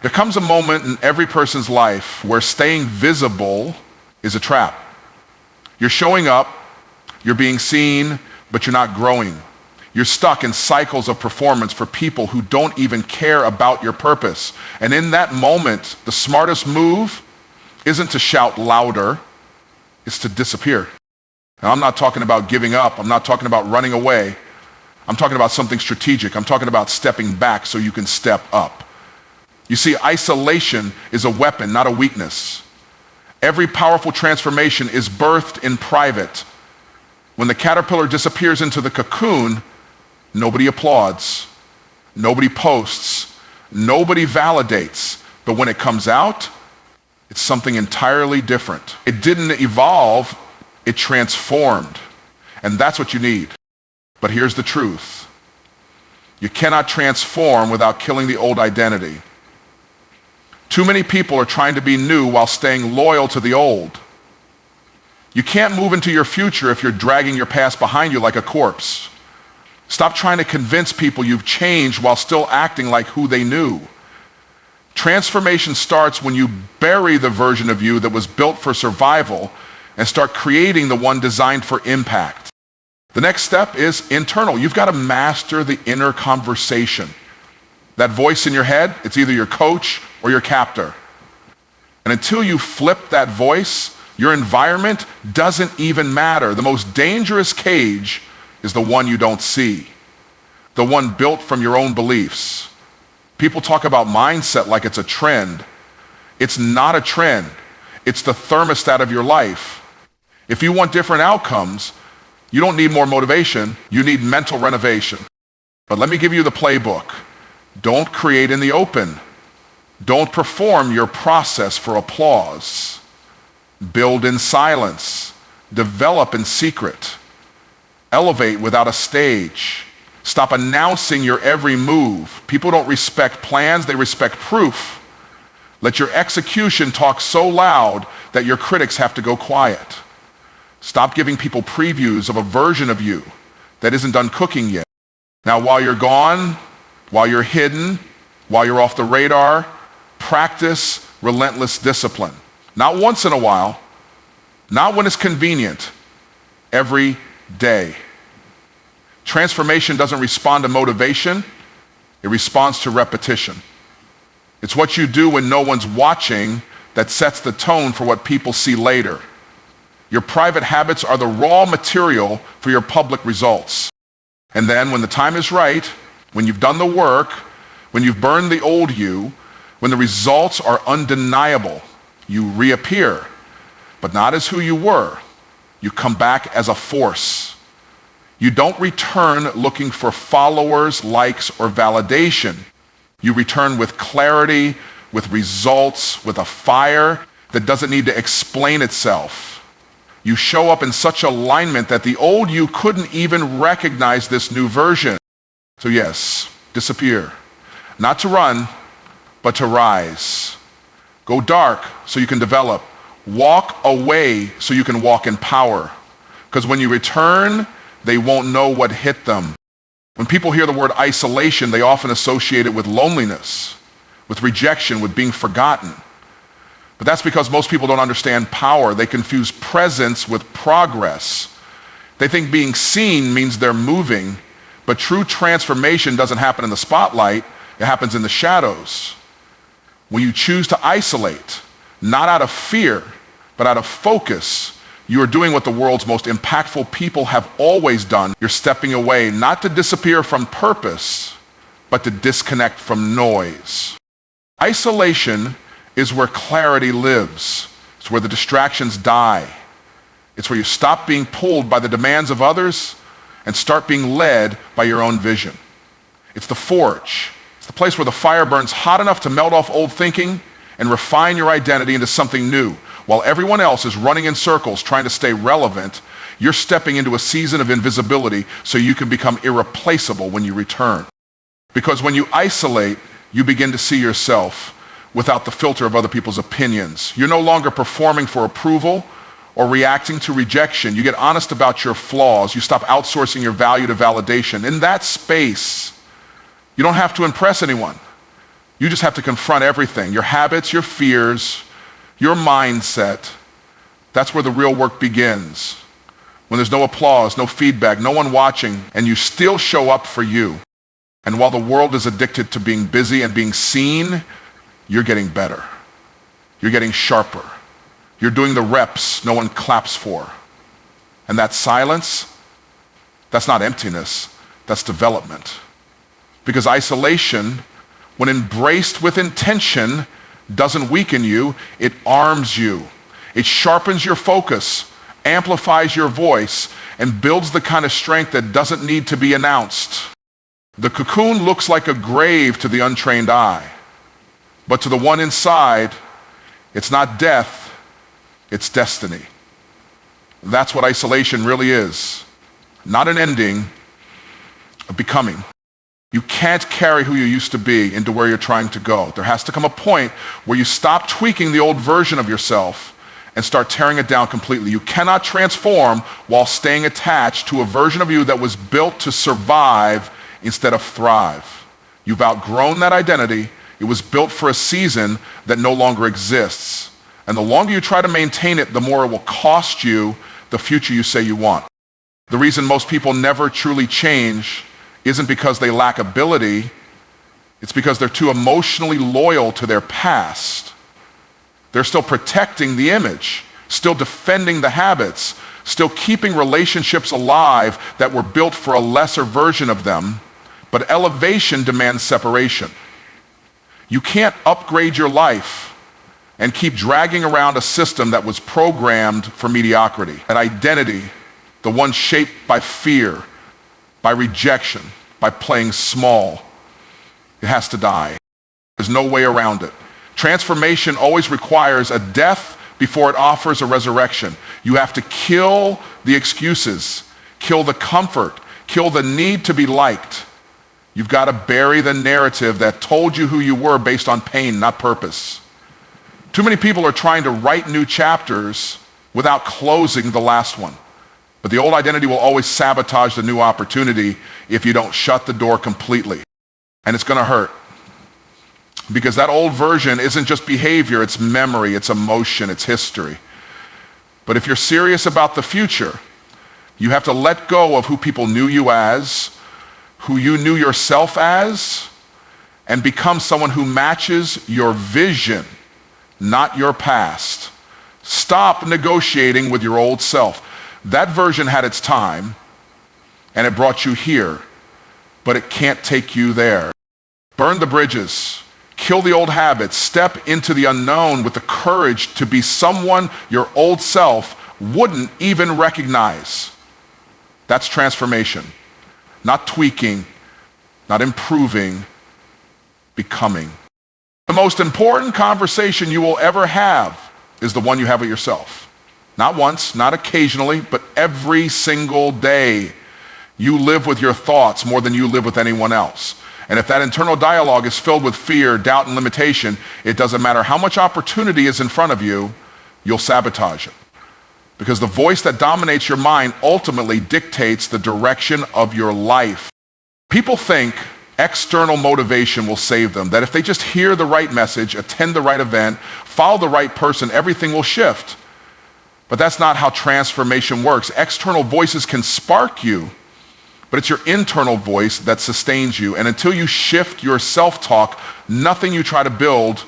There comes a moment in every person's life where staying visible is a trap. You're showing up, you're being seen, but you're not growing. You're stuck in cycles of performance for people who don't even care about your purpose. And in that moment, the smartest move isn't to shout louder, it's to disappear. Now, I'm not talking about giving up. I'm not talking about running away. I'm talking about something strategic. I'm talking about stepping back so you can step up. You see, isolation is a weapon, not a weakness. Every powerful transformation is birthed in private. When the caterpillar disappears into the cocoon, nobody applauds, nobody posts, nobody validates. But when it comes out, it's something entirely different. It didn't evolve, it transformed. And that's what you need. But here's the truth. You cannot transform without killing the old identity. Too many people are trying to be new while staying loyal to the old. You can't move into your future if you're dragging your past behind you like a corpse. Stop trying to convince people you've changed while still acting like who they knew. Transformation starts when you bury the version of you that was built for survival and start creating the one designed for impact. The next step is internal. You've got to master the inner conversation. That voice in your head, it's either your coach or your captor. And until you flip that voice, your environment doesn't even matter. The most dangerous cage is the one you don't see, the one built from your own beliefs. People talk about mindset like it's a trend. It's not a trend. It's the thermostat of your life. If you want different outcomes, you don't need more motivation, you need mental renovation. But let me give you the playbook. Don't create in the open. Don't perform your process for applause. Build in silence. Develop in secret. Elevate without a stage. Stop announcing your every move. People don't respect plans, they respect proof. Let your execution talk so loud that your critics have to go quiet. Stop giving people previews of a version of you that isn't done cooking yet. Now, while you're gone, while you're hidden, while you're off the radar, practice relentless discipline. Not once in a while, not when it's convenient, every day. Transformation doesn't respond to motivation, it responds to repetition. It's what you do when no one's watching that sets the tone for what people see later. Your private habits are the raw material for your public results. And then when the time is right, when you've done the work, when you've burned the old you, when the results are undeniable, you reappear, but not as who you were. You come back as a force. You don't return looking for followers, likes, or validation. You return with clarity, with results, with a fire that doesn't need to explain itself. You show up in such alignment that the old you couldn't even recognize this new version. So yes, disappear. Not to run, but to rise. Go dark so you can develop. Walk away so you can walk in power. Because when you return, they won't know what hit them. When people hear the word isolation, they often associate it with loneliness, with rejection, with being forgotten. But that's because most people don't understand power. They confuse presence with progress. They think being seen means they're moving, but true transformation doesn't happen in the spotlight, it happens in the shadows. When you choose to isolate, not out of fear, but out of focus, you are doing what the world's most impactful people have always done. You're stepping away, not to disappear from purpose, but to disconnect from noise. Isolation is where clarity lives. It's where the distractions die. It's where you stop being pulled by the demands of others and start being led by your own vision. It's the forge. It's the place where the fire burns hot enough to melt off old thinking and refine your identity into something new. While everyone else is running in circles trying to stay relevant, you're stepping into a season of invisibility so you can become irreplaceable when you return. Because when you isolate, you begin to see yourself without the filter of other people's opinions. You're no longer performing for approval or reacting to rejection. You get honest about your flaws. You stop outsourcing your value to validation. In that space, you don't have to impress anyone. You just have to confront everything, your habits, your fears, your mindset. That's where the real work begins. When there's no applause, no feedback, no one watching, and you still show up for you. And while the world is addicted to being busy and being seen, you're getting better. You're getting sharper. You're doing the reps no one claps for. And that silence, that's not emptiness, that's development. Because isolation, when embraced with intention, doesn't weaken you, it arms you. It sharpens your focus, amplifies your voice, and builds the kind of strength that doesn't need to be announced. The cocoon looks like a grave to the untrained eye, but to the one inside, it's not death, it's destiny. That's what isolation really is. Not an ending, a becoming. You can't carry who you used to be into where you're trying to go. There has to come a point where you stop tweaking the old version of yourself and start tearing it down completely. You cannot transform while staying attached to a version of you that was built to survive instead of thrive. You've outgrown that identity. It was built for a season that no longer exists. And the longer you try to maintain it, the more it will cost you the future you say you want. The reason most people never truly change isn't because they lack ability, it's because they're too emotionally loyal to their past. They're still protecting the image, still defending the habits, still keeping relationships alive that were built for a lesser version of them, but elevation demands separation. You can't upgrade your life and keep dragging around a system that was programmed for mediocrity. An identity, the one shaped by fear, by rejection, by playing small, it has to die. There's no way around it. Transformation always requires a death before it offers a resurrection. You have to kill the excuses, kill the comfort, kill the need to be liked. You've got to bury the narrative that told you who you were based on pain, not purpose. Too many people are trying to write new chapters without closing the last one. But the old identity will always sabotage the new opportunity if you don't shut the door completely. And it's going to hurt. Because that old version isn't just behavior, it's memory, it's emotion, it's history. But if you're serious about the future, you have to let go of who people knew you as, who you knew yourself as, and become someone who matches your vision, not your past. Stop negotiating with your old self. That version had its time, and it brought you here, but it can't take you there. Burn the bridges, kill the old habits, step into the unknown with the courage to be someone your old self wouldn't even recognize. That's transformation. Not tweaking, not improving, becoming. The most important conversation you will ever have is the one you have with yourself. Not once, not occasionally, but every single day. You live with your thoughts more than you live with anyone else. And if that internal dialogue is filled with fear, doubt, and limitation, it doesn't matter how much opportunity is in front of you, you'll sabotage it. Because the voice that dominates your mind ultimately dictates the direction of your life. People think external motivation will save them, that if they just hear the right message, attend the right event, follow the right person, everything will shift. But that's not how transformation works. External voices can spark you, but it's your internal voice that sustains you. And until you shift your self-talk, nothing you try to build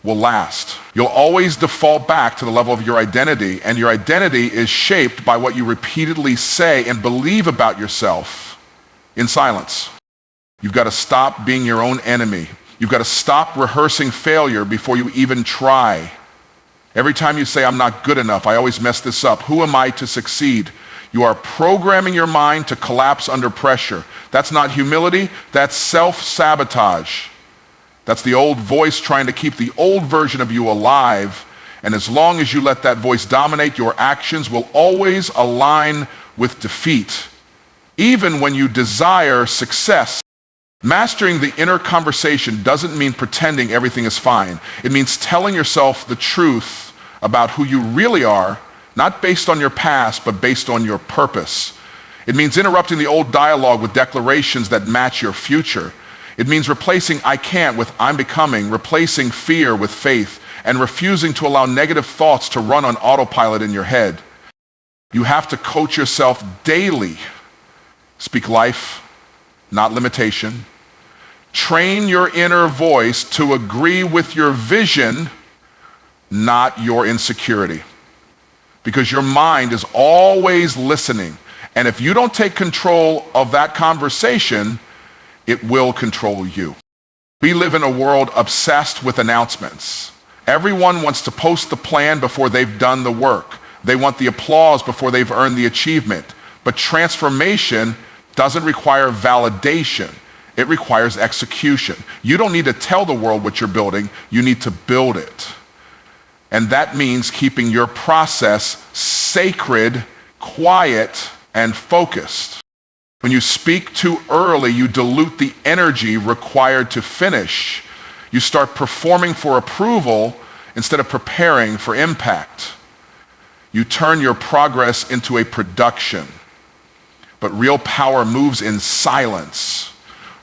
will last. You'll always default back to the level of your identity, and your identity is shaped by what you repeatedly say and believe about yourself in silence. You've got to stop being your own enemy. You've got to stop rehearsing failure before you even try. Every time you say, I'm not good enough, I always mess this up, who am I to succeed? You are programming your mind to collapse under pressure. That's not humility, that's self-sabotage. That's the old voice trying to keep the old version of you alive. And as long as you let that voice dominate, your actions will always align with defeat. Even when you desire success. Mastering the inner conversation doesn't mean pretending everything is fine. It means telling yourself the truth about who you really are, not based on your past, but based on your purpose. It means interrupting the old dialogue with declarations that match your future. It means replacing I can't with I'm becoming, replacing fear with faith, and refusing to allow negative thoughts to run on autopilot in your head. You have to coach yourself daily. Speak life, not limitation. Train your inner voice to agree with your vision, not your insecurity. Because your mind is always listening. And if you don't take control of that conversation, it will control you. We live in a world obsessed with announcements. Everyone wants to post the plan before they've done the work. They want the applause before they've earned the achievement. But transformation doesn't require validation. It requires execution. You don't need to tell the world what you're building. You need to build it. And that means keeping your process sacred, quiet, and focused. When you speak too early, you dilute the energy required to finish. You start performing for approval instead of preparing for impact. You turn your progress into a production. But real power moves in silence.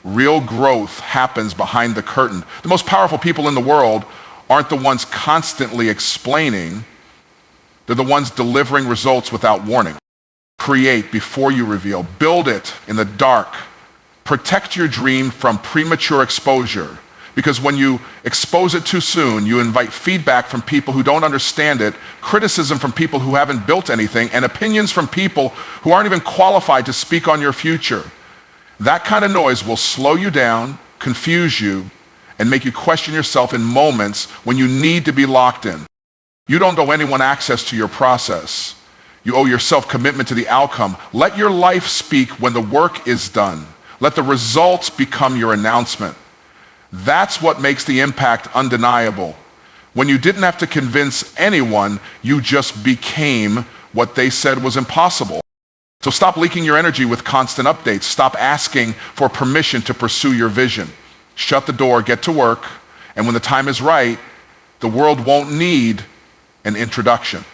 Real growth happens behind the curtain. The most powerful people in the world aren't the ones constantly explaining. They're the ones delivering results without warning. Create before you reveal. Build it in the dark. Protect your dream from premature exposure. Because when you expose it too soon, you invite feedback from people who don't understand it, criticism from people who haven't built anything, and opinions from people who aren't even qualified to speak on your future. That kind of noise will slow you down, confuse you, and make you question yourself in moments when you need to be locked in. You don't owe anyone access to your process. You owe yourself commitment to the outcome. Let your life speak when the work is done. Let the results become your announcement. That's what makes the impact undeniable. When you didn't have to convince anyone, you just became what they said was impossible. So stop leaking your energy with constant updates. Stop asking for permission to pursue your vision. Shut the door, get to work, and when the time is right, the world won't need an introduction.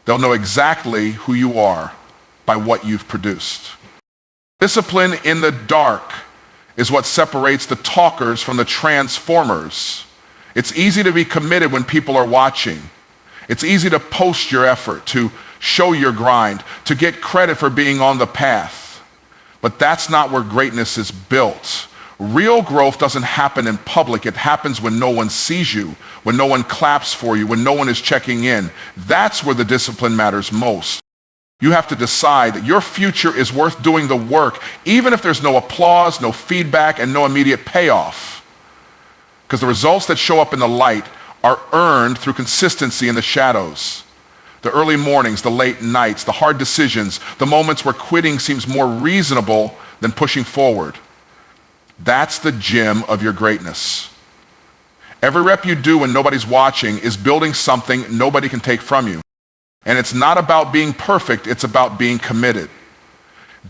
They'll know exactly who you are by what you've produced. Discipline in the dark is what separates the talkers from the transformers. It's easy to be committed when people are watching. It's easy to post your effort, to show your grind, to get credit for being on the path. But that's not where greatness is built. Real growth doesn't happen in public. It happens when no one sees you, when no one claps for you, when no one is checking in. That's where the discipline matters most. You have to decide that your future is worth doing the work, even if there's no applause, no feedback, and no immediate payoff. Because the results that show up in the light are earned through consistency in the shadows. The early mornings, the late nights, the hard decisions, the moments where quitting seems more reasonable than pushing forward. That's the gym of your greatness. Every rep you do when nobody's watching is building something nobody can take from you. And it's not about being perfect, it's about being committed.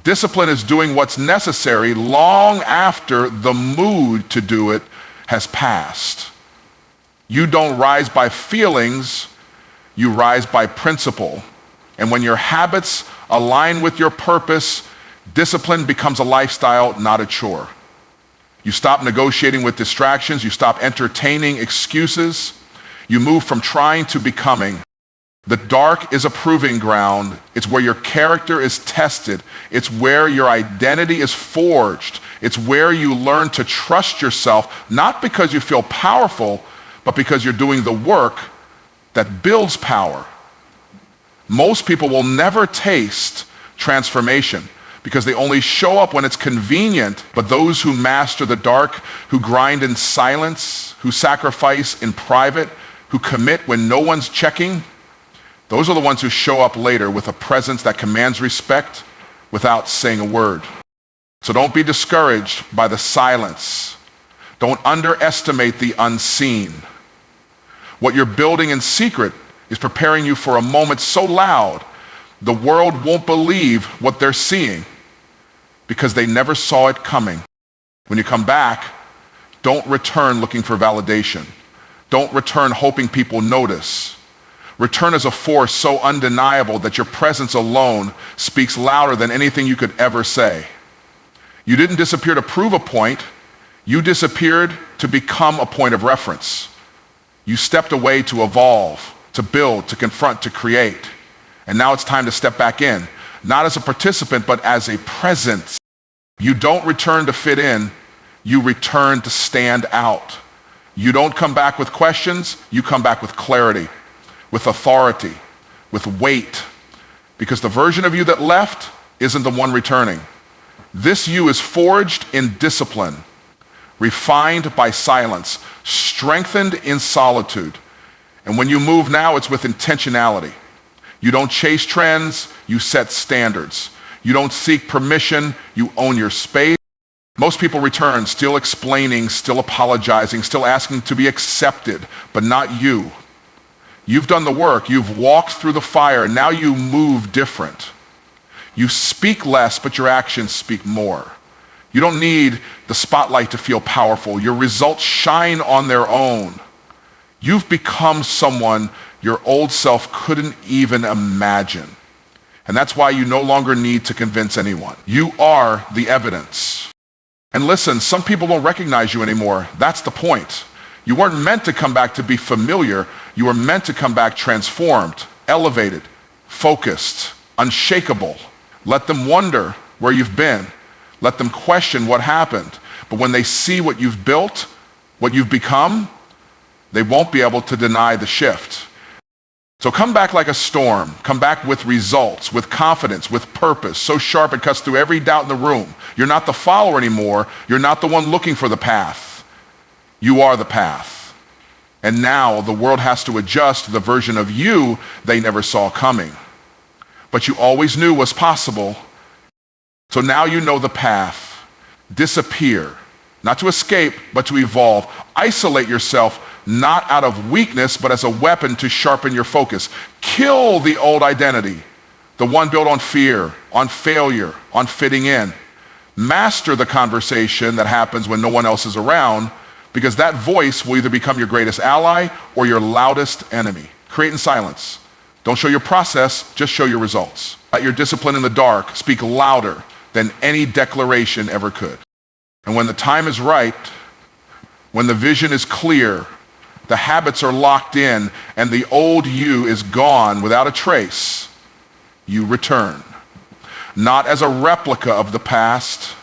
Discipline is doing what's necessary long after the mood to do it has passed. You don't rise by feelings, you rise by principle. And when your habits align with your purpose, discipline becomes a lifestyle, not a chore. You stop negotiating with distractions. You stop entertaining excuses. You move from trying to becoming. The dark is a proving ground. It's where your character is tested. It's where your identity is forged. It's where you learn to trust yourself, not because you feel powerful, but because you're doing the work that builds power. Most people will never taste transformation because they only show up when it's convenient. But those who master the dark, who grind in silence, who sacrifice in private, who commit when no one's checking, those are the ones who show up later with a presence that commands respect without saying a word. So don't be discouraged by the silence. Don't underestimate the unseen. What you're building in secret is preparing you for a moment so loud the world won't believe what they're seeing because they never saw it coming. When you come back, don't return looking for validation. Don't return hoping people notice. Return as a force so undeniable that your presence alone speaks louder than anything you could ever say. You didn't disappear to prove a point. You disappeared to become a point of reference. You stepped away to evolve, to build, to confront, to create. And now it's time to step back in, not as a participant, but as a presence. You don't return to fit in, you return to stand out. You don't come back with questions, you come back with clarity, with authority, with weight. Because the version of you that left isn't the one returning. This you is forged in discipline, refined by silence, strengthened in solitude. And when you move now, it's with intentionality. You don't chase trends, you set standards. You don't seek permission, you own your space. Most people return still explaining, still apologizing, still asking to be accepted, but not you. You've done the work, you've walked through the fire, now you move different. You speak less, but your actions speak more. You don't need the spotlight to feel powerful. Your results shine on their own. You've become someone your old self couldn't even imagine. And that's why you no longer need to convince anyone. You are the evidence. And listen, some people don't recognize you anymore. That's the point. You weren't meant to come back to be familiar. You were meant to come back transformed, elevated, focused, unshakable. Let them wonder where you've been. Let them question what happened. But when they see what you've built, what you've become, they won't be able to deny the shift. So come back like a storm. Come back with results, with confidence, with purpose, so sharp it cuts through every doubt in the room. You're not the follower anymore. You're not the one looking for the path. You are the path. And now the world has to adjust to the version of you they never saw coming. But you always knew was possible. So now you know the path. Disappear, not to escape, but to evolve. Isolate yourself, not out of weakness, but as a weapon to sharpen your focus. Kill the old identity, the one built on fear, on failure, on fitting in. Master the conversation that happens when no one else is around, because that voice will either become your greatest ally or your loudest enemy. Create in silence. Don't show your process, just show your results. Let your discipline in the dark speak louder than any declaration ever could. And when the time is right, when the vision is clear, the habits are locked in, and the old you is gone without a trace, you return. Not as a replica of the past,